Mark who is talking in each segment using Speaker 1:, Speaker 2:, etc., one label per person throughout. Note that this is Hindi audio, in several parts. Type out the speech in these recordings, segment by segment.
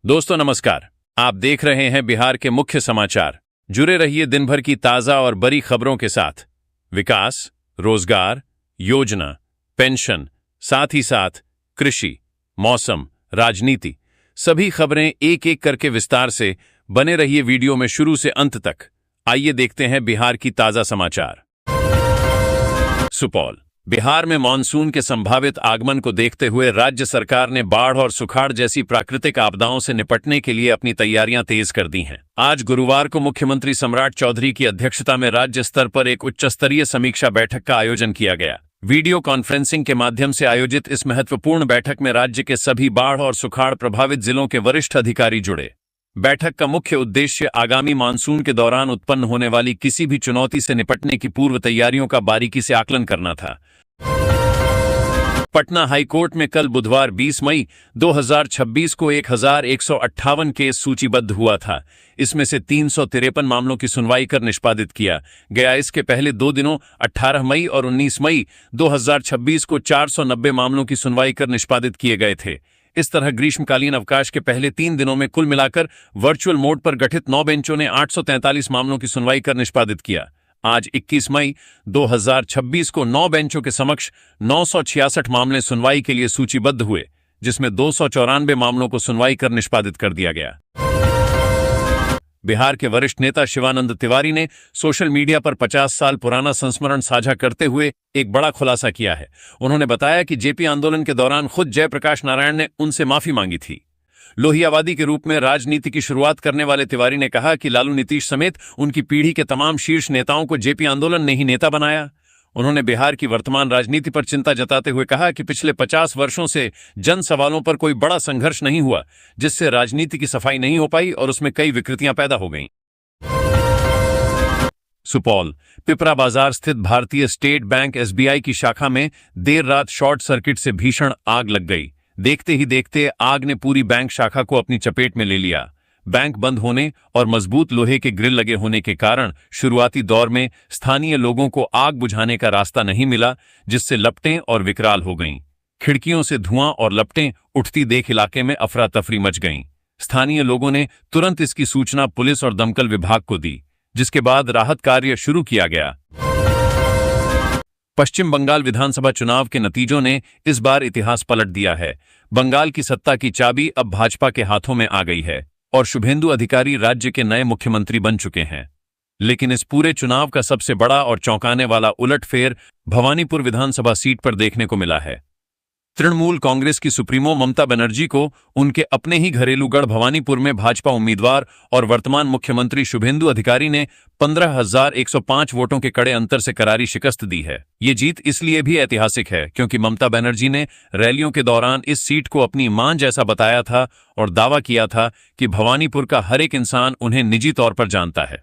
Speaker 1: दोस्तों नमस्कार। आप देख रहे हैं बिहार के मुख्य समाचार। जुड़े रहिए दिन भर की ताजा और बड़ी खबरों के साथ। विकास, रोजगार, योजना, पेंशन, साथ ही साथ कृषि, मौसम, राजनीति, सभी खबरें एक एक करके विस्तार से। बने रहिए वीडियो में शुरू से अंत तक। आइए देखते हैं बिहार की ताजा समाचार। सुपौल। बिहार में मानसून के संभावित आगमन को देखते हुए राज्य सरकार ने बाढ़ और सुखाड़ जैसी प्राकृतिक आपदाओं से निपटने के लिए अपनी तैयारियां तेज कर दी हैं। आज गुरुवार को मुख्यमंत्री सम्राट चौधरी की अध्यक्षता में राज्य स्तर पर एक उच्च स्तरीय समीक्षा बैठक का आयोजन किया गया। वीडियो कॉन्फ्रेंसिंग के माध्यम से आयोजित इस महत्वपूर्ण बैठक में राज्य के सभी बाढ़ और सुखाड़ प्रभावित जिलों के वरिष्ठ अधिकारी जुड़े। बैठक का मुख्य उद्देश्य आगामी मानसून के दौरान उत्पन्न होने वाली किसी भी चुनौती से निपटने की पूर्व तैयारियों का बारीकी से आकलन करना था। पटना हाईकोर्ट में कल बुधवार 20 मई 2026 को 1158 केस सूचीबद्ध हुआ था। इसमें से 353 मामलों की सुनवाई कर निष्पादित किया गया। इसके पहले 2 दिनों 18 मई और 19 मई 2026 को 490 मामलों की सुनवाई कर निष्पादित किए गए थे। इस तरह ग्रीष्मकालीन अवकाश के पहले 3 दिनों में कुल मिलाकर वर्चुअल मोड पर गठित 9 बेंचों ने 843 मामलों की सुनवाई कर निष्पादित किया। आज 21 मई 2026 को 9 बेंचों के समक्ष 966 मामले सुनवाई के लिए सूचीबद्ध हुए, जिसमें 294 मामलों को सुनवाई कर निष्पादित कर दिया गया। बिहार के वरिष्ठ नेता शिवानंद तिवारी ने सोशल मीडिया पर 50 साल पुराना संस्मरण साझा करते हुए एक बड़ा खुलासा किया है। उन्होंने बताया कि जेपी आंदोलन के दौरान खुद जयप्रकाश नारायण ने उनसे माफी मांगी थी। लोहियावादी के रूप में राजनीति की शुरुआत करने वाले तिवारी ने कहा कि लालू नीतीश समेत उनकी पीढ़ी के तमाम शीर्ष नेताओं को जेपी आंदोलन ने ही नेता बनाया। उन्होंने बिहार की वर्तमान राजनीति पर चिंता जताते हुए कहा कि पिछले 50 वर्षों से जन सवालों पर कोई बड़ा संघर्ष नहीं हुआ, जिससे राजनीति की सफाई नहीं हो पाई और उसमें कई विकृतियां पैदा हो गईं। सुपौल। पिपरा बाजार स्थित भारतीय स्टेट बैंक एसबीआई की शाखा में देर रात शॉर्ट सर्किट से भीषण आग लग गई। देखते ही देखते आग ने पूरी बैंक शाखा को अपनी चपेट में ले लिया। बैंक बंद होने और मजबूत लोहे के ग्रिल लगे होने के कारण शुरुआती दौर में स्थानीय लोगों को आग बुझाने का रास्ता नहीं मिला, जिससे लपटें और विकराल हो गईं। खिड़कियों से धुआं और लपटें उठती देख इलाके में अफरा तफरी मच गईं। स्थानीय लोगों ने तुरंत इसकी सूचना पुलिस और दमकल विभाग को दी, जिसके बाद राहत कार्य शुरू किया गया। पश्चिम बंगाल विधानसभा चुनाव के नतीजों ने इस बार इतिहास पलट दिया है। बंगाल की सत्ता की चाबी अब भाजपा के हाथों में आ गई है और शुभेंदु अधिकारी राज्य के नए मुख्यमंत्री बन चुके हैं। लेकिन इस पूरे चुनाव का सबसे बड़ा और चौंकाने वाला उलटफेर भवानीपुर विधानसभा सीट पर देखने को मिला है। तृणमूल कांग्रेस की सुप्रीमो ममता बनर्जी को उनके अपने ही घरेलू गढ़ भवानीपुर में भाजपा उम्मीदवार और वर्तमान मुख्यमंत्री शुभेंदु अधिकारी ने 15,105 वोटों के कड़े अंतर से करारी शिकस्त दी है। ये जीत इसलिए भी ऐतिहासिक है क्योंकि ममता बनर्जी ने रैलियों के दौरान इस सीट को अपनी मां जैसा बताया था और दावा किया था कि भवानीपुर का हर एक इंसान उन्हें निजी तौर पर जानता है।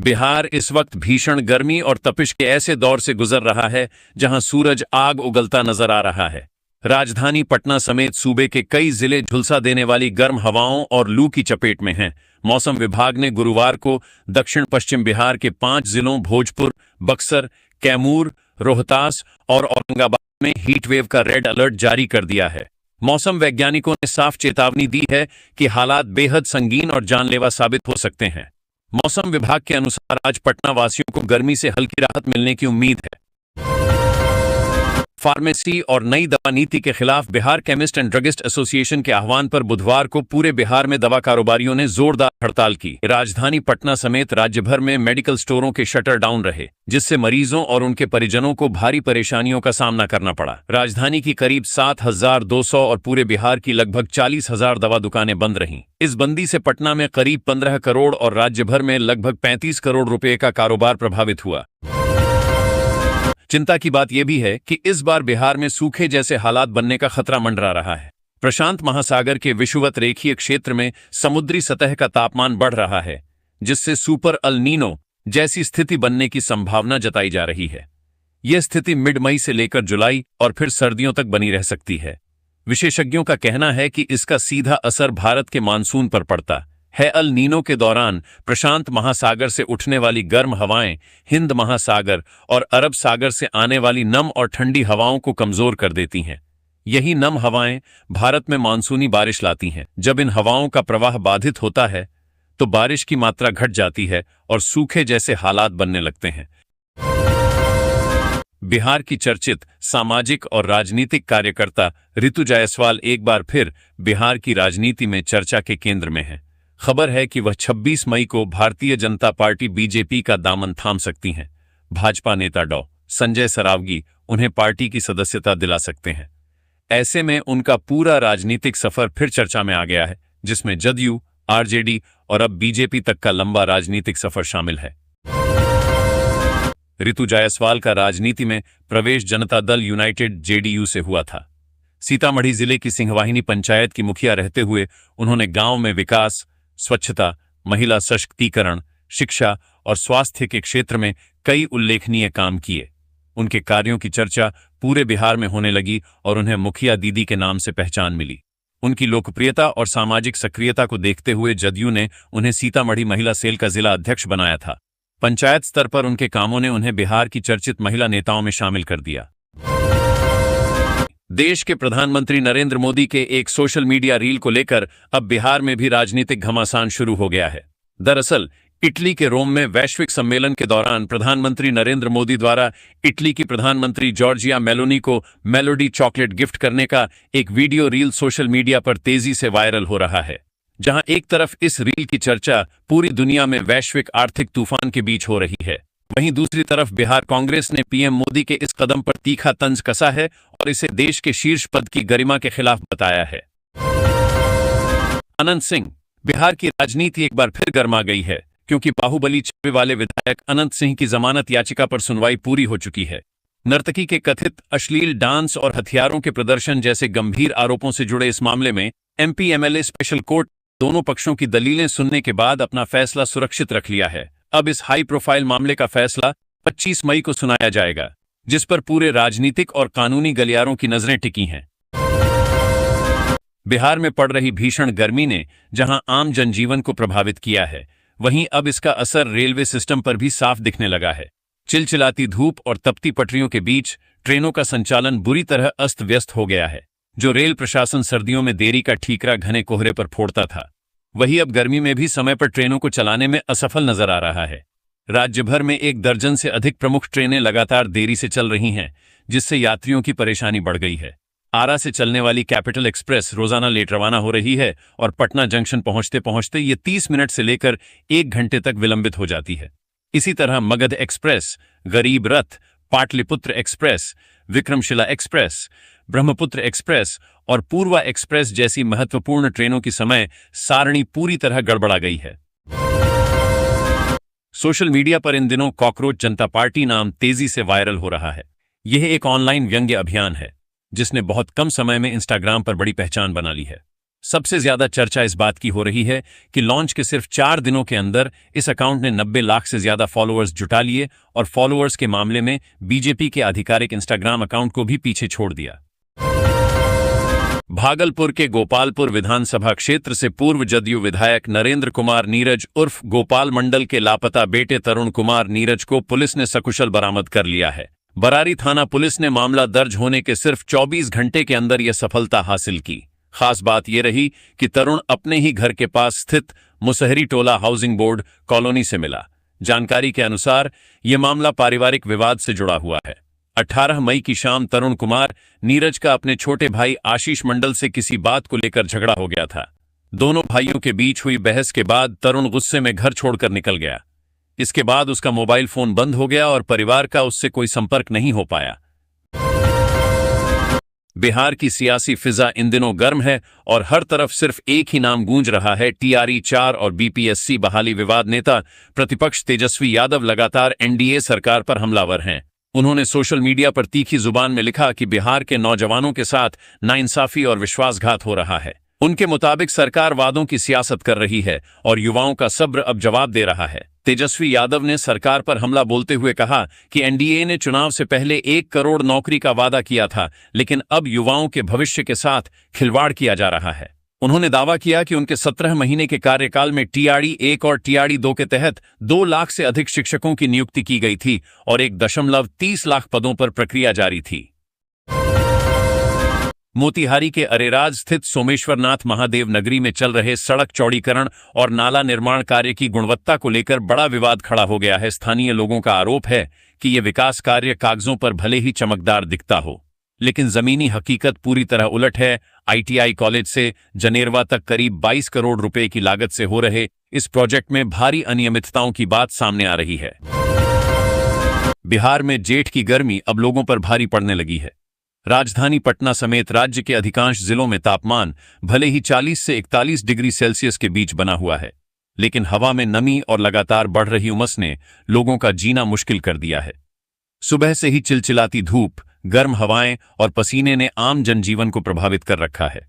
Speaker 1: बिहार इस वक्त भीषण गर्मी और तपिश के ऐसे दौर से गुजर रहा है जहां सूरज आग उगलता नजर आ रहा है। राजधानी पटना समेत सूबे के कई जिले झुलसा देने वाली गर्म हवाओं और लू की चपेट में हैं। मौसम विभाग ने गुरुवार को दक्षिण पश्चिम बिहार के 5 जिलों भोजपुर, बक्सर, कैमूर, रोहतास और औरंगाबाद में हीटवेव का रेड अलर्ट जारी कर दिया है। मौसम वैज्ञानिकों ने साफ चेतावनी दी है कि हालात बेहद संगीन और जानलेवा साबित हो सकते हैं। मौसम विभाग के अनुसार आज पटना वासियों को गर्मी से हल्की राहत मिलने की उम्मीद है। फार्मेसी और नई दवा नीति के खिलाफ Bihar chemist and druggist association के आह्वान पर बुधवार को पूरे बिहार में दवा कारोबारियों ने जोरदार हड़ताल की। राजधानी पटना समेत राज्य भर में मेडिकल स्टोरों के शटर डाउन रहे, जिससे मरीजों और उनके परिजनों को भारी परेशानियों का सामना करना पड़ा। राजधानी की करीब 7,200 और पूरे बिहार की लगभग 40,000 दवा दुकानें बंद रहीं। इस बंदी से पटना में करीब 15 करोड़ और राज्य भर में लगभग 35 करोड़ रुपए का कारोबार प्रभावित हुआ। चिंता की बात यह भी है कि इस बार बिहार में सूखे जैसे हालात बनने का खतरा मंडरा रहा है। प्रशांत महासागर के विषुवत रेखीय क्षेत्र में समुद्री सतह का तापमान बढ़ रहा है, जिससे सुपर अल नीनो जैसी स्थिति बनने की संभावना जताई जा रही है। यह स्थिति मिड मई से लेकर जुलाई और फिर सर्दियों तक बनी रह सकती है। विशेषज्ञों का कहना है कि इसका सीधा असर भारत के मानसून पर पड़ता है। अल नीनो के दौरान प्रशांत महासागर से उठने वाली गर्म हवाएं हिंद महासागर और अरब सागर से आने वाली नम और ठंडी हवाओं को कमजोर कर देती हैं। यही नम हवाएं भारत में मानसूनी बारिश लाती हैं। जब इन हवाओं का प्रवाह बाधित होता है तो बारिश की मात्रा घट जाती है और सूखे जैसे हालात बनने लगते हैं। बिहार की चर्चित सामाजिक और राजनीतिक कार्यकर्ता ऋतु जायसवाल एक बार फिर बिहार की राजनीति में चर्चा के केंद्र में है। खबर है कि वह 26 मई को भारतीय जनता पार्टी बीजेपी का दामन थाम सकती हैं। भाजपा नेता डॉ. संजय सरावगी उन्हें पार्टी की सदस्यता दिला सकते हैं। ऐसे में उनका पूरा राजनीतिक सफर फिर चर्चा में आ गया है, जिसमें जदयू, आरजेडी और अब बीजेपी तक का लंबा राजनीतिक सफर शामिल है। ऋतु जायसवाल का राजनीति में प्रवेश जनता दल यूनाइटेड जेडीयू से हुआ था। सीतामढ़ी जिले की सिंहवाहिनी पंचायत की मुखिया रहते हुए उन्होंने गांव में विकास, स्वच्छता, महिला सशक्तिकरण, शिक्षा और स्वास्थ्य के क्षेत्र में कई उल्लेखनीय काम किए। उनके कार्यों की चर्चा पूरे बिहार में होने लगी और उन्हें मुखिया दीदी के नाम से पहचान मिली। उनकी लोकप्रियता और सामाजिक सक्रियता को देखते हुए जदयू ने उन्हें सीतामढ़ी महिला सेल का जिला अध्यक्ष बनाया था। पंचायत स्तर पर उनके कामों ने उन्हें बिहार की चर्चित महिला नेताओं में शामिल कर दिया। देश के प्रधानमंत्री नरेंद्र मोदी के एक सोशल मीडिया रील को लेकर अब बिहार में भी राजनीतिक घमासान शुरू हो गया है। दरअसल इटली के रोम में वैश्विक सम्मेलन के दौरान प्रधानमंत्री नरेंद्र मोदी द्वारा इटली की प्रधानमंत्री जॉर्जिया मेलोनी को मेलोडी चॉकलेट गिफ्ट करने का एक वीडियो रील सोशल मीडिया पर तेजी से वायरल हो रहा है। जहां एक तरफ इस रील की चर्चा पूरी दुनिया में वैश्विक आर्थिक तूफान के बीच हो रही है, वहीं दूसरी तरफ बिहार कांग्रेस ने पीएम मोदी के इस कदम पर तीखा तंज कसा है और इसे देश के शीर्ष पद की गरिमा के खिलाफ बताया है। अनंत सिंह। बिहार की राजनीति एक बार फिर गर्मा गई है, क्योंकि बाहुबली छवि वाले विधायक अनंत सिंह की जमानत याचिका पर सुनवाई पूरी हो चुकी है। नर्तकी के कथित अश्लील डांस और हथियारों के प्रदर्शन जैसे गंभीर आरोपों से जुड़े इस मामले में एमपी एमएलए स्पेशल कोर्ट दोनों पक्षों की दलीलें सुनने के बाद अपना फैसला सुरक्षित रख लिया है। अब इस हाई प्रोफाइल मामले का फैसला 25 मई को सुनाया जाएगा, जिस पर पूरे राजनीतिक और कानूनी गलियारों की नजरें टिकी हैं। बिहार में पड़ रही भीषण गर्मी ने जहां आम जनजीवन को प्रभावित किया है, वहीं अब इसका असर रेलवे सिस्टम पर भी साफ दिखने लगा है। चिलचिलाती धूप और तपती पटरियों के बीच ट्रेनों का संचालन बुरी तरह अस्त व्यस्त हो गया है। जो रेल प्रशासन सर्दियों में देरी का ठीकरा घने कोहरे पर फोड़ता था, वही अब गर्मी में भी समय पर ट्रेनों को चलाने में असफल नजर आ रहा है। राज्य भर में 1 दर्जन से अधिक प्रमुख ट्रेनें लगातार देरी से चल रही हैं, जिससे यात्रियों की परेशानी बढ़ गई है। आरा से चलने वाली कैपिटल एक्सप्रेस रोजाना लेट रवाना हो रही है और पटना जंक्शन पहुंचते पहुंचते ये 30 मिनट से लेकर 1 घंटे तक विलंबित हो जाती है। इसी तरह मगध एक्सप्रेस, गरीब रथ, Pataliputra express, Vikramshila express, Brahmaputra express और पूर्वा एक्सप्रेस जैसी महत्वपूर्ण ट्रेनों की समय सारणी पूरी तरह गड़बड़ा गई है। सोशल मीडिया पर इन दिनों कॉकरोच जनता पार्टी नाम तेजी से वायरल हो रहा है। यह एक ऑनलाइन व्यंग्य अभियान है, जिसने बहुत कम समय में इंस्टाग्राम पर बड़ी पहचान बना ली है। सबसे ज्यादा चर्चा इस बात की हो रही है कि लॉन्च के सिर्फ 4 दिनों के अंदर इस अकाउंट ने 90 लाख से ज्यादा फॉलोअर्स जुटा लिए और फॉलोअर्स के मामले में बीजेपी के आधिकारिक इंस्टाग्राम अकाउंट को भी पीछे छोड़ दिया। भागलपुर के गोपालपुर विधानसभा क्षेत्र से पूर्व जदयू विधायक नरेंद्र कुमार नीरज उर्फ गोपाल मंडल के लापता बेटे तरुण कुमार नीरज को पुलिस ने सकुशल बरामद कर लिया है। बरारी थाना पुलिस ने मामला दर्ज होने के सिर्फ 24 घंटे के अंदर यह सफलता हासिल की। खास बात यह रही कि तरुण अपने ही घर के पास स्थित मुसहरी टोला हाउसिंग बोर्ड कॉलोनी से मिला। जानकारी के अनुसार यह मामला पारिवारिक विवाद से जुड़ा हुआ है। 18 मई की शाम तरुण कुमार नीरज का अपने छोटे भाई आशीष मंडल से किसी बात को लेकर झगड़ा हो गया था। दोनों भाइयों के बीच हुई बहस के बाद तरुण गुस्से में घर छोड़कर निकल गया। इसके बाद उसका मोबाइल फोन बंद हो गया और परिवार का उससे कोई संपर्क नहीं हो पाया। बिहार की सियासी फिजा इन दिनों गर्म है और हर तरफ सिर्फ एक ही नाम गूंज रहा है। टीआरई 4 और बीपीएससी बहाली विवाद नेता प्रतिपक्ष तेजस्वी यादव लगातार एनडीए सरकार पर हमलावर हैं। उन्होंने सोशल मीडिया पर तीखी जुबान में लिखा कि बिहार के नौजवानों के साथ नाइंसाफी और विश्वासघात हो रहा है। उनके मुताबिक सरकार वादों की सियासत कर रही है और युवाओं का सब्र अब जवाब दे रहा है। तेजस्वी यादव ने सरकार पर हमला बोलते हुए कहा कि एनडीए ने चुनाव से पहले 1 करोड़ नौकरी का वादा किया था, लेकिन अब युवाओं के भविष्य के साथ खिलवाड़ किया जा रहा है। उन्होंने दावा किया कि उनके 17 महीने के कार्यकाल में टीआरई 1 और टीआरई 2 के तहत 2 लाख से अधिक शिक्षकों की नियुक्ति की गई थी और 1.30 लाख पदों पर प्रक्रिया जारी थी। मोतिहारी के अरेराज स्थित सोमेश्वरनाथ महादेव नगरी में चल रहे सड़क चौड़ीकरण और नाला निर्माण कार्य की गुणवत्ता को लेकर बड़ा विवाद खड़ा हो गया है। स्थानीय लोगों का आरोप है कि यह विकास कार्य कागजों पर भले ही चमकदार दिखता हो, लेकिन जमीनी हकीकत पूरी तरह उलट है। ITI कॉलेज से जनेरवा तक करीब 22 करोड़ रुपए की लागत से हो रहे इस प्रोजेक्ट में भारी अनियमितताओं की बात सामने आ रही है। बिहार में जेठ की गर्मी अब लोगों पर भारी पड़ने लगी है। राजधानी पटना समेत राज्य के अधिकांश जिलों में तापमान भले ही 40 से 41 डिग्री सेल्सियस के बीच बना हुआ है, लेकिन हवा में नमी और लगातार बढ़ रही उमस ने लोगों का जीना मुश्किल कर दिया है। सुबह से ही चिलचिलाती धूप, गर्म हवाएं और पसीने ने आम जनजीवन को प्रभावित कर रखा है।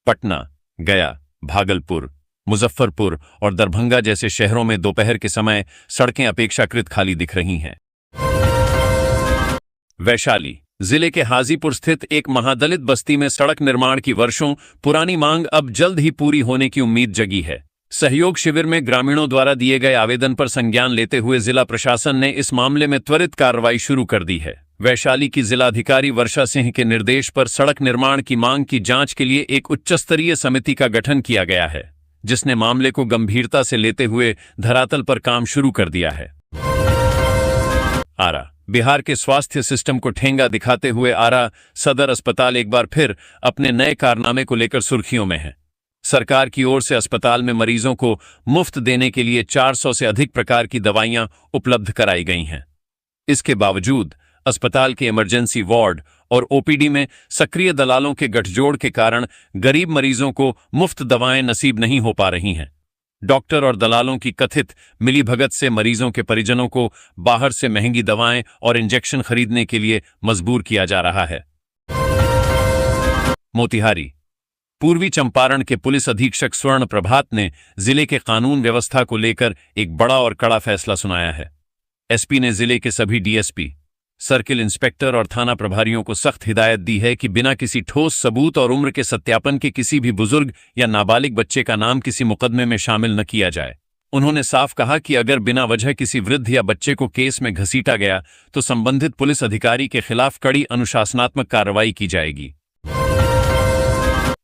Speaker 1: पटना, गया, भागलपुर, मुजफ्फरपुर और दरभंगा जैसे शहरों में दोपहर के समय सड़कें अपेक्षाकृत खाली दिख रही हैं। वैशाली जिले के हाजीपुर स्थित एक महादलित बस्ती में सड़क निर्माण की वर्षों पुरानी मांग अब जल्द ही पूरी होने की उम्मीद जगी है। सहयोग शिविर में ग्रामीणों द्वारा दिए गए आवेदन पर संज्ञान लेते हुए जिला प्रशासन ने इस मामले में त्वरित कार्रवाई शुरू कर दी है। वैशाली की जिलाधिकारी वर्षा सिंह के निर्देश पर सड़क निर्माण की मांग की जांच के लिए एक उच्चस्तरीय समिति का गठन किया गया है, जिसने मामले को गंभीरता से लेते हुए धरातल पर काम शुरू कर दिया है। आरा बिहार के स्वास्थ्य सिस्टम को ठेंगा दिखाते हुए आरा सदर अस्पताल एक बार फिर अपने नए कारनामे को लेकर सुर्खियों में है। सरकार की ओर से अस्पताल में मरीजों को मुफ्त देने के लिए 400 से अधिक प्रकार की दवाइयां उपलब्ध कराई गई हैं। इसके बावजूद अस्पताल के इमरजेंसी वार्ड और OPD में सक्रिय दलालों के गठजोड़ के कारण गरीब मरीजों को मुफ्त दवाएं नसीब नहीं हो पा रही हैं। डॉक्टर और दलालों की कथित मिलीभगत से मरीजों के परिजनों को बाहर से महंगी दवाएं और इंजेक्शन खरीदने के लिए मजबूर किया जा रहा है। मोतिहारी पूर्वी चंपारण के पुलिस अधीक्षक स्वर्ण प्रभात ने जिले के कानून व्यवस्था को लेकर एक बड़ा और कड़ा फैसला सुनाया है। SP ने जिले के सभी DSP, सर्किल इंस्पेक्टर और थाना प्रभारियों को सख्त हिदायत दी है कि बिना किसी ठोस सबूत और उम्र के सत्यापन के किसी भी बुजुर्ग या नाबालिग बच्चे का नाम किसी मुकदमे में शामिल न किया जाए। उन्होंने साफ कहा कि अगर बिना वजह किसी वृद्ध या बच्चे को केस में घसीटा गया तो संबंधित पुलिस अधिकारी के खिलाफ कड़ी अनुशासनात्मक कार्रवाई की जाएगी।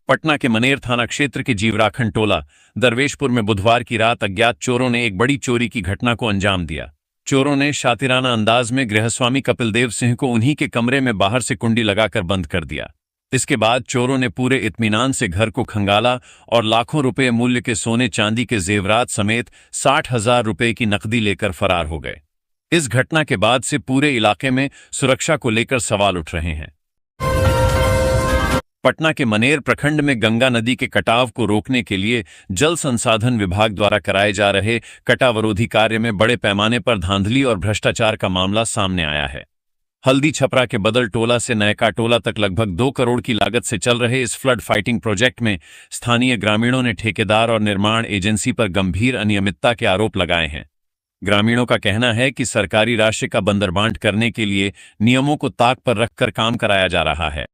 Speaker 1: पटना के मनेर थाना क्षेत्र के जीवराखंड टोला दरवेशपुर में बुधवार की रात अज्ञात चोरों ने एक बड़ी चोरी की घटना को अंजाम दिया। चोरों ने शातिराना अंदाज में गृहस्वामी कपिलदेव सिंह को उन्हीं के कमरे में बाहर से कुंडी लगाकर बंद कर दिया। इसके बाद चोरों ने पूरे इत्मीनान से घर को खंगाला और लाखों रुपए मूल्य के सोने चांदी के जेवरात समेत 60,000 रुपए की नकदी लेकर फरार हो गए। इस घटना के बाद से पूरे इलाके में सुरक्षा को लेकर सवाल उठ रहे हैं। पटना के मनेर प्रखंड में गंगा नदी के कटाव को रोकने के लिए जल संसाधन विभाग द्वारा कराए जा रहे कटावरोधी कार्य में बड़े पैमाने पर धांधली और भ्रष्टाचार का मामला सामने आया है। हल्दी छपरा के बदल टोला से नयका टोला तक लगभग 2 करोड़ की लागत से चल रहे इस फ्लड फाइटिंग प्रोजेक्ट में स्थानीय ग्रामीणों ने ठेकेदार और निर्माण एजेंसी पर गंभीर अनियमितता के आरोप लगाए हैं। ग्रामीणों का कहना है कि सरकारी राशि का बंदरबांट करने के लिए नियमों को ताक पर रखकर काम कराया जा रहा है।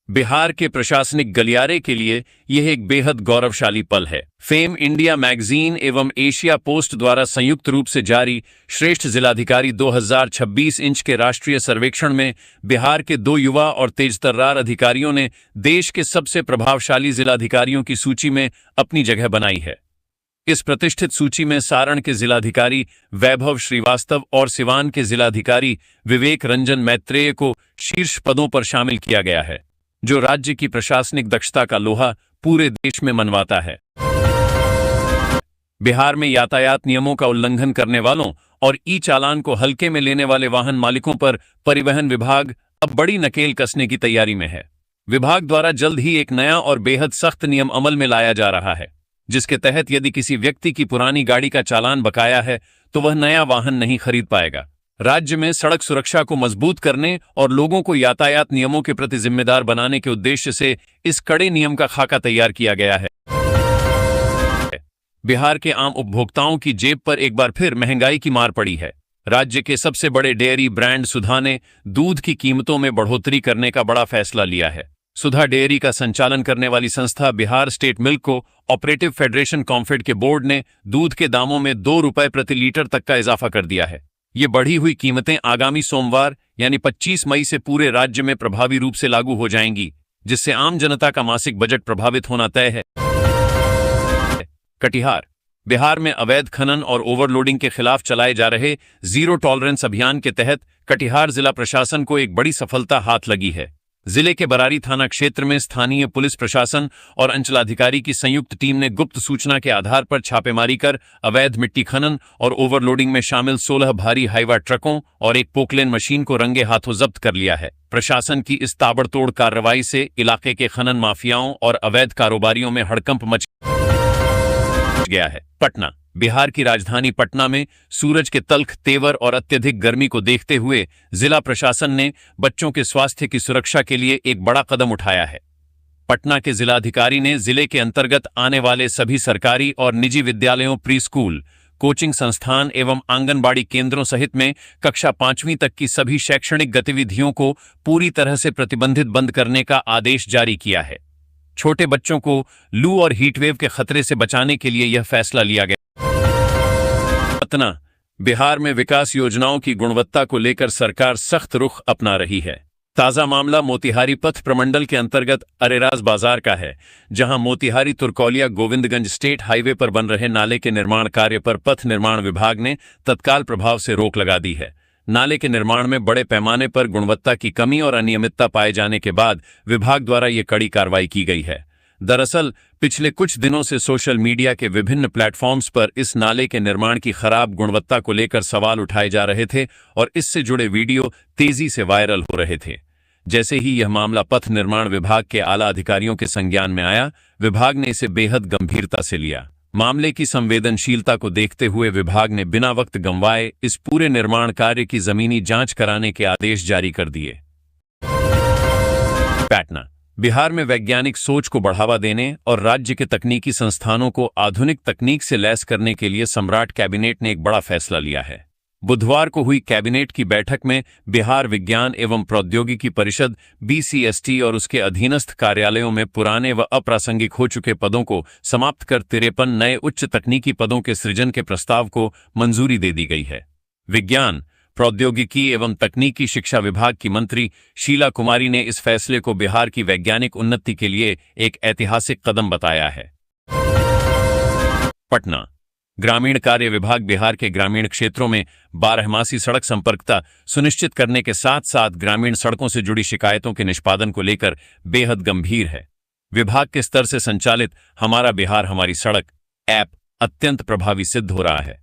Speaker 1: बिहार के प्रशासनिक गलियारे के लिए यह एक बेहद गौरवशाली पल है। फेम इंडिया मैगजीन एवं एशिया पोस्ट द्वारा संयुक्त रूप से जारी श्रेष्ठ जिलाधिकारी 2026 इंच के राष्ट्रीय सर्वेक्षण में बिहार के 2 युवा और तेजतर्रार अधिकारियों ने देश के सबसे प्रभावशाली जिलाधिकारियों की सूची में अपनी जगह बनाई है। इस प्रतिष्ठित सूची में सारण के जिलाधिकारी वैभव श्रीवास्तव और सिवान के जिलाधिकारी विवेक रंजन मैत्रेय को शीर्ष पदों पर शामिल किया गया है, जो राज्य की प्रशासनिक दक्षता का लोहा पूरे देश में मनवाता है। बिहार में यातायात नियमों का उल्लंघन करने वालों और चालान को हल्के में लेने वाले वाहन मालिकों पर परिवहन विभाग अब बड़ी नकेल कसने की तैयारी में है। विभाग द्वारा जल्द ही एक नया और बेहद सख्त नियम अमल में लाया जा रहा है, जिसके तहत यदि किसी व्यक्ति की पुरानी गाड़ी का चालान बकाया है तो वह नया वाहन नहीं खरीद पाएगा। राज्य में सड़क सुरक्षा को मजबूत करने और लोगों को यातायात नियमों के प्रति जिम्मेदार बनाने के उद्देश्य से इस कड़े नियम का खाका तैयार किया गया है। बिहार के आम उपभोक्ताओं की जेब पर एक बार फिर महंगाई की मार पड़ी है। राज्य के सबसे बड़े डेयरी ब्रांड सुधा ने दूध की कीमतों में बढ़ोतरी करने का बड़ा फैसला लिया है। सुधा डेयरी का संचालन करने वाली संस्था Bihar state milk co operative federation COMFED के बोर्ड ने दूध के दामों में 2 रुपए प्रति लीटर तक का इजाफा कर दिया है। ये बढ़ी हुई कीमतें आगामी सोमवार यानी 25 मई से पूरे राज्य में प्रभावी रूप से लागू हो जाएंगी, जिससे आम जनता का मासिक बजट प्रभावित होना तय है। कटिहार। बिहार में अवैध खनन और ओवरलोडिंग के खिलाफ चलाए जा रहे जीरो टॉलरेंस अभियान के तहत कटिहार जिला प्रशासन को एक बड़ी सफलता हाथ लगी है। जिले के बरारी थाना क्षेत्र में स्थानीय पुलिस प्रशासन और अंचलाधिकारी की संयुक्त टीम ने गुप्त सूचना के आधार पर छापेमारी कर अवैध मिट्टी खनन और ओवरलोडिंग में शामिल 16 भारी हाईवा ट्रकों और एक पोकलेन मशीन को रंगे हाथों जब्त कर लिया है। प्रशासन की इस ताबड़तोड़ कार्रवाई से इलाके के खनन माफियाओं और अवैध कारोबारियों में हड़कंप मच गया है। पटना। बिहार की राजधानी पटना में सूरज के तल्ख तेवर और अत्यधिक गर्मी को देखते हुए जिला प्रशासन ने बच्चों के स्वास्थ्य की सुरक्षा के लिए एक बड़ा कदम उठाया है। पटना के जिलाधिकारी ने जिले के अंतर्गत आने वाले सभी सरकारी और निजी विद्यालयों, प्री स्कूल, कोचिंग संस्थान एवं आंगनबाड़ी केंद्रों सहित में कक्षा 5वीं तक की सभी शैक्षणिक गतिविधियों को पूरी तरह से प्रतिबंधित बंद करने का आदेश जारी किया है। छोटे बच्चों को लू और हीटवेव के खतरे से बचाने के लिए यह फैसला लिया गया। पटना। बिहार में विकास योजनाओं की गुणवत्ता को लेकर सरकार सख्त रुख अपना रही है। ताजा मामला मोतिहारी पथ प्रमंडल के अंतर्गत अरेराज बाजार का है, जहां मोतिहारी तुर्कौलिया गोविंदगंज स्टेट हाईवे पर बन रहे नाले के निर्माण कार्य पर पथ निर्माण विभाग ने तत्काल प्रभाव से रोक लगा दी है। नाले के निर्माण में बड़े पैमाने पर गुणवत्ता की कमी और अनियमितता पाए जाने के बाद विभाग द्वारा यह कड़ी कार्रवाई की गई है। दरअसल पिछले कुछ दिनों से सोशल मीडिया के विभिन्न प्लेटफॉर्म्स पर इस नाले के निर्माण की खराब गुणवत्ता को लेकर सवाल उठाए जा रहे थे और इससे जुड़े वीडियो तेजी से वायरल हो रहे थे। जैसे ही यह मामला पथ निर्माण विभाग के आला अधिकारियों के संज्ञान में आया, विभाग ने इसे बेहद गंभीरता से लिया। मामले की संवेदनशीलता को देखते हुए विभाग ने बिना वक्त गंवाए इस पूरे निर्माण कार्य की जमीनी जांच कराने के आदेश जारी कर दिए। पटना। बिहार में वैज्ञानिक सोच को बढ़ावा देने और राज्य के तकनीकी संस्थानों को आधुनिक तकनीक से लैस करने के लिए सम्राट कैबिनेट ने एक बड़ा फैसला लिया है। बुधवार को हुई कैबिनेट की बैठक में बिहार विज्ञान एवं प्रौद्योगिकी परिषद BCST और उसके अधीनस्थ कार्यालयों में पुराने व अप्रासंगिक हो चुके पदों को समाप्त कर 53 नए उच्च तकनीकी पदों के सृजन के प्रस्ताव को मंजूरी दे दी गई है। विज्ञान, प्रौद्योगिकी एवं तकनीकी शिक्षा विभाग की मंत्री शीला कुमारी ने इस फैसले को बिहार की वैज्ञानिक उन्नति के लिए एक ऐतिहासिक कदम बताया है। पटना। ग्रामीण कार्य विभाग बिहार के ग्रामीण क्षेत्रों में बारहमासी सड़क संपर्कता सुनिश्चित करने के साथ साथ ग्रामीण सड़कों से जुड़ी शिकायतों के निष्पादन को लेकर बेहद गंभीर है। विभाग के स्तर से संचालित हमारा बिहार हमारी सड़क ऐप अत्यंत प्रभावी सिद्ध हो रहा है।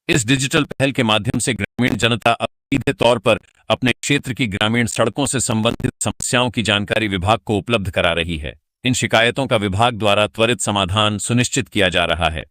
Speaker 1: इस डिजिटल पहल के माध्यम से ग्रामीण जनता अब सीधे तौर पर अपने क्षेत्र की ग्रामीण सड़कों से संबंधित समस्याओं की जानकारी विभाग को उपलब्ध करा रही है। इन शिकायतों का विभाग द्वारा त्वरित समाधान सुनिश्चित किया जा रहा है।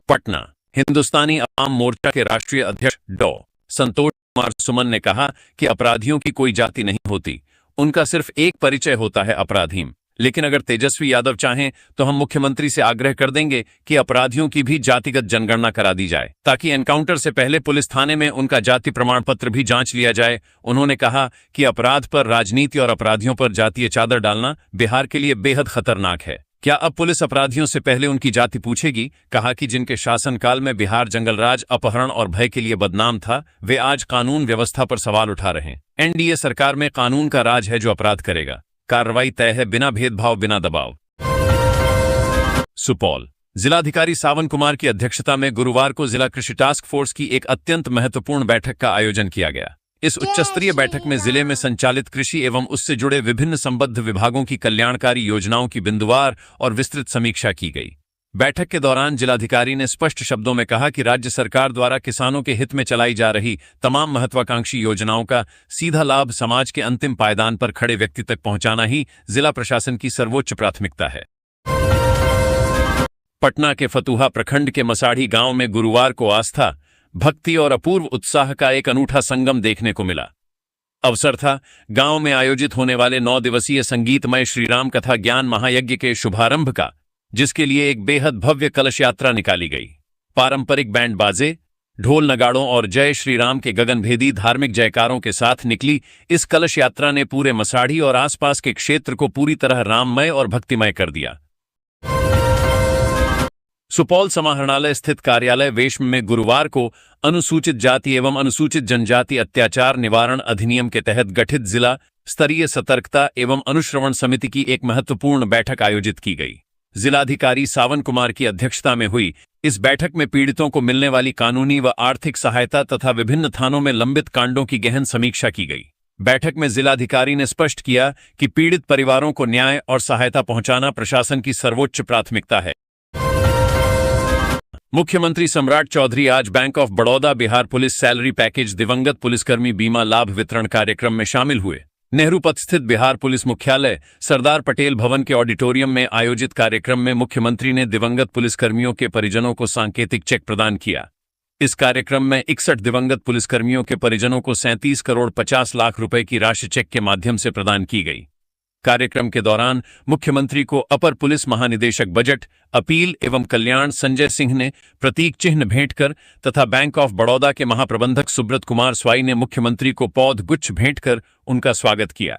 Speaker 1: पटना। हिंदुस्तानी अवाम मोर्चा के राष्ट्रीय अध्यक्ष डॉ. संतोष कुमार सुमन ने कहा कि अपराधियों की कोई जाति नहीं होती, उनका सिर्फ एक परिचय होता है, अपराधीम। लेकिन अगर तेजस्वी यादव चाहें तो हम मुख्यमंत्री से आग्रह कर देंगे कि अपराधियों की भी जातिगत जनगणना करा दी जाए, ताकि एनकाउंटर से पहले पुलिस थाने में उनका जाति प्रमाण पत्र भी जांच लिया जाए। उन्होंने कहा कि अपराध पर राजनीति और अपराधियों पर जातीय चादर डालना बिहार के लिए बेहद खतरनाक है। क्या अब पुलिस अपराधियों से पहले उनकी जाति पूछेगी? कहा कि जिनके शासनकाल में बिहार जंगलराज, अपहरण और भय के लिए बदनाम था, वे आज कानून व्यवस्था पर सवाल उठा रहे हैं। एनडीए सरकार में कानून का राज है, जो अपराध करेगा कार्रवाई तय है, बिना भेदभाव, बिना दबाव। सुपौल। जिलाधिकारी सावन कुमार की अध्यक्षता में गुरुवार को जिला कृषि टास्क फोर्स की एक अत्यंत महत्वपूर्ण बैठक का आयोजन किया गया। इस उच्चस्तरीय बैठक में जिले में संचालित कृषि एवं उससे जुड़े विभिन्न संबद्ध विभागों की कल्याणकारी योजनाओं की बिंदुवार और विस्तृत समीक्षा की गई। बैठक के दौरान जिलाधिकारी ने स्पष्ट शब्दों में कहा कि राज्य सरकार द्वारा किसानों के हित में चलाई जा रही तमाम महत्वाकांक्षी योजनाओं का सीधा लाभ समाज के अंतिम पायदान पर खड़े व्यक्ति तक पहुंचाना ही जिला प्रशासन की सर्वोच्च प्राथमिकता है। पटना के फतुहा प्रखंड के मसाढ़ी गांव में गुरुवार को आस्था, भक्ति और अपूर्व उत्साह का एक अनूठा संगम देखने को मिला। अवसर था गांव में आयोजित होने वाले 9 दिवसीय संगीतमय श्रीराम कथा ज्ञान महायज्ञ के शुभारंभ का, जिसके लिए एक बेहद भव्य कलश यात्रा निकाली गई। पारंपरिक बैंड बाजे, ढोल नगाड़ों और जय श्रीराम के गगनभेदी धार्मिक जयकारों के साथ निकली इस कलश यात्रा ने पूरे मसाढ़ी और आसपास के क्षेत्र को पूरी तरह राममय और भक्तिमय कर दिया। सुपौल समाहरणालय स्थित कार्यालय वेश्म में गुरुवार को अनुसूचित जाति एवं अनुसूचित जनजाति अत्याचार निवारण अधिनियम के तहत गठित जिला स्तरीय सतर्कता एवं अनुश्रवण समिति की एक महत्वपूर्ण बैठक आयोजित की गई। जिलाधिकारी सावन कुमार की अध्यक्षता में हुई इस बैठक में पीड़ितों को मिलने वाली कानूनी व आर्थिक सहायता तथा विभिन्न थानों में लंबित कांडों की गहन समीक्षा की गई। बैठक में जिलाधिकारी ने स्पष्ट किया कि पीड़ित परिवारों को न्याय और सहायता पहुंचाना प्रशासन की सर्वोच्च प्राथमिकता है। मुख्यमंत्री सम्राट चौधरी आज bank of Baroda Bihar police salary package दिवंगत पुलिसकर्मी बीमा लाभ वितरण कार्यक्रम में शामिल हुए। नेहरू पथ स्थित बिहार पुलिस मुख्यालय सरदार पटेल भवन के ऑडिटोरियम में आयोजित कार्यक्रम में मुख्यमंत्री ने दिवंगत पुलिसकर्मियों के परिजनों को सांकेतिक चेक प्रदान किया। इस कार्यक्रम में 61 दिवंगत पुलिसकर्मियों के परिजनों को 37 करोड़ 50 लाख रुपए की राशि चेक के माध्यम से प्रदान की गई। कार्यक्रम के दौरान मुख्यमंत्री को अपर पुलिस महानिदेशक बजट अपील एवं कल्याण संजय सिंह ने प्रतीक चिन्ह भेंट कर तथा बैंक ऑफ बड़ौदा के महाप्रबंधक सुब्रत कुमार स्वाई ने मुख्यमंत्री को पौध गुच्छ भेंट कर उनका स्वागत किया।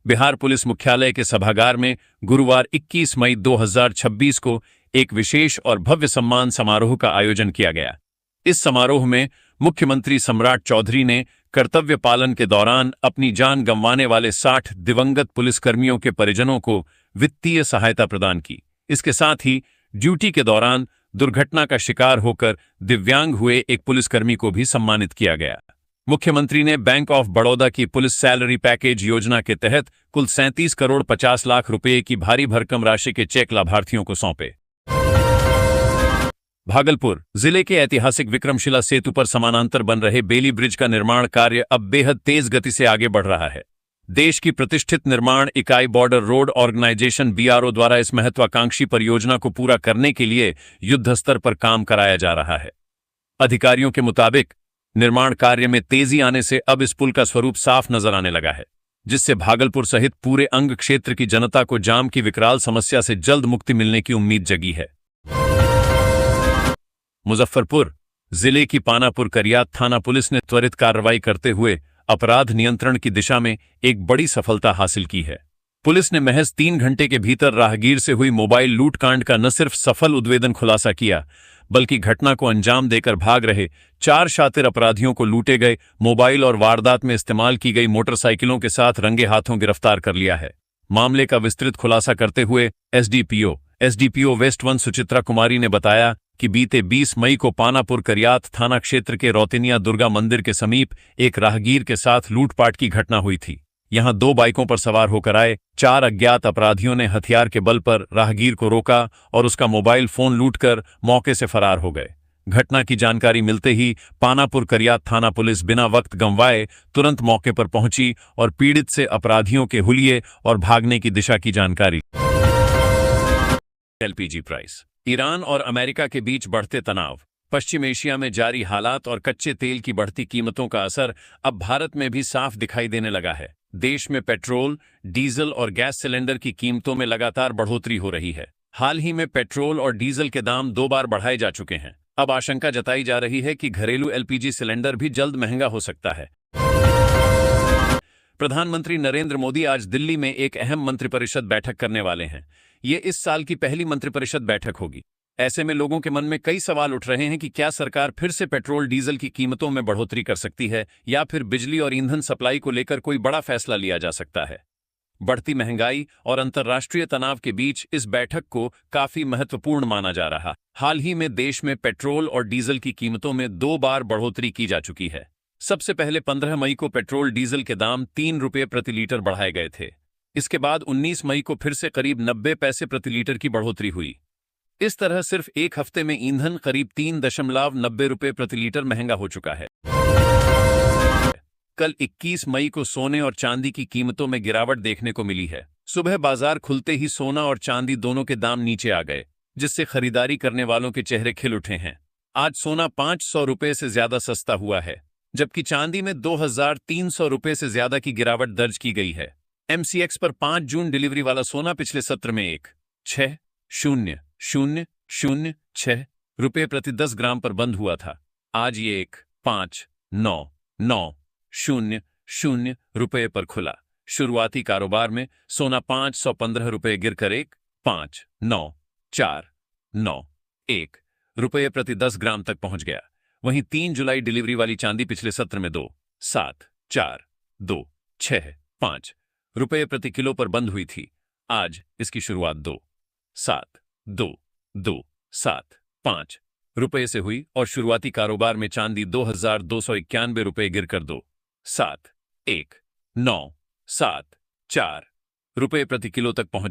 Speaker 1: बिहार पुलिस मुख्यालय के सभागार में गुरुवार 21 मई 2026 को एक विशेष और भव्य सम्मान समारोह का आयोजन किया गया। इस समारोह में मुख्यमंत्री सम्राट चौधरी ने कर्तव्य पालन के दौरान अपनी जान गंवाने वाले 60 दिवंगत पुलिसकर्मियों के परिजनों को वित्तीय सहायता प्रदान की। इसके साथ ही ड्यूटी के दौरान दुर्घटना का शिकार होकर दिव्यांग हुए एक पुलिसकर्मी को भी सम्मानित किया गया। मुख्यमंत्री ने बैंक ऑफ बड़ौदा की पुलिस सैलरी पैकेज योजना के तहत कुल 37 करोड़ 50 लाख रुपए की भारी भरकम राशि के चेक लाभार्थियों को सौंपे। भागलपुर जिले के ऐतिहासिक विक्रमशिला सेतु पर समानांतर बन रहे बेली ब्रिज का निर्माण कार्य अब बेहद तेज गति से आगे बढ़ रहा है। देश की प्रतिष्ठित निर्माण इकाई बॉर्डर रोड ऑर्गेनाइजेशन BRO द्वारा इस महत्वाकांक्षी परियोजना को पूरा करने के लिए युद्ध स्तर पर काम कराया जा रहा है। अधिकारियों के मुताबिक निर्माण कार्य में तेजी आने से अब इस पुल का स्वरूप साफ नजर आने लगा है, जिससे भागलपुर सहित पूरे अंग क्षेत्र की जनता को जाम की विकराल समस्या से जल्द मुक्ति मिलने की उम्मीद जगी है। मुजफ्फरपुर जिले की पानापुर करियात थाना पुलिस ने त्वरित कार्रवाई करते हुए अपराध नियंत्रण की दिशा में एक बड़ी सफलता हासिल की है। पुलिस ने महज 3 घंटे के भीतर राहगीर से हुई मोबाइल लूटकांड का न सिर्फ सफल उद्भेदन खुलासा किया, बल्कि घटना को अंजाम देकर भाग रहे 4 शातिर अपराधियों को लूटे गए मोबाइल और वारदात में इस्तेमाल की गई मोटरसाइकिलों के साथ रंगे हाथों गिरफ्तार कर लिया है। मामले का विस्तृत खुलासा करते हुए एसडीपीओ वेस्ट 1 सुचित्रा कुमारी ने बताया कि बीते 20 मई को पानापुर करियात थाना क्षेत्र के रौतिनिया दुर्गा मंदिर के समीप एक राहगीर के साथ लूटपाट की घटना हुई थी। यहां 2 बाइकों पर सवार होकर आए 4 अज्ञात अपराधियों ने हथियार के बल पर राहगीर को रोका और उसका मोबाइल फोन लूटकर मौके से फरार हो गए। घटना की जानकारी मिलते ही पानापुर करियात थाना पुलिस बिना वक्त गंवाए तुरंत मौके पर पहुंची और पीड़ित से अपराधियों के हुलिये और भागने की दिशा की जानकारी। LPG price. ईरान और अमेरिका के बीच बढ़ते तनाव, पश्चिम एशिया में जारी हालात और कच्चे तेल की बढ़ती कीमतों का असर अब भारत में भी साफ दिखाई देने लगा है। देश में पेट्रोल, डीजल और गैस सिलेंडर की कीमतों में लगातार बढ़ोतरी हो रही है। हाल ही में पेट्रोल और डीजल के दाम 2 बार बढ़ाए जा चुके हैं। अब आशंका जताई जा रही है कि घरेलू LPG सिलेंडर भी जल्द महंगा हो सकता है। प्रधानमंत्री नरेंद्र मोदी आज दिल्ली में एक अहम मंत्रिपरिषद बैठक करने वाले हैं। ये इस साल की पहली मंत्रिपरिषद बैठक होगी। ऐसे में लोगों के मन में कई सवाल उठ रहे हैं कि क्या सरकार फिर से पेट्रोल डीजल की कीमतों में बढ़ोतरी कर सकती है या फिर बिजली और ईंधन सप्लाई को लेकर कोई बड़ा फैसला लिया जा सकता है। बढ़ती महंगाई और अंतर्राष्ट्रीय तनाव के बीच इस बैठक को काफी महत्वपूर्ण माना जा रहा। हाल ही में देश में पेट्रोल और डीजल की कीमतों में 2 बार बढ़ोतरी की जा चुकी है। सबसे पहले 15 मई को पेट्रोल डीजल के दाम 3 रुपये प्रति लीटर बढ़ाए गए थे। इसके बाद 19 मई को फिर से करीब 90 पैसे प्रति लीटर की बढ़ोतरी हुई। इस तरह सिर्फ एक हफ्ते में ईंधन करीब 3.90 रुपये प्रति लीटर महंगा हो चुका है। कल 21 मई को सोने और चांदी की कीमतों में गिरावट देखने को मिली है। सुबह बाजार खुलते ही सोना और चांदी दोनों के दाम नीचे आ गए, जिससे खरीदारी करने वालों के चेहरे खिल उठे हैं। आज सोना 500 रुपये से ज्यादा सस्ता हुआ है, जबकि चांदी में 2300 रुपये से ज्यादा की गिरावट दर्ज की गई है। MCX पर 5 जून डिलीवरी वाला सोना पिछले सत्र में 1,60,006 रुपये प्रति 10 ग्राम पर बंद हुआ था। आज ये 1,59,900 रुपये पर खुला। शुरुआती कारोबार में सोना 515 रुपये गिरकर 1,59,900 रुपये प्रति 10 ग्राम तक पहुंच गया। वहीं 3 जुलाई डिलीवरी वाली चांदी पिछले सत्र में 2,7,4,2,6,5 रुपये प्रति किलो पर बंद हुई थी। आज इसकी शुरुआत 2,7,2,2,7,5 रुपये से हुई और शुरुआती कारोबार में चांदी 2,291 रुपये गिरकर 2,7,1,9,7,4 रुपये प्रति किलो तक पहुंच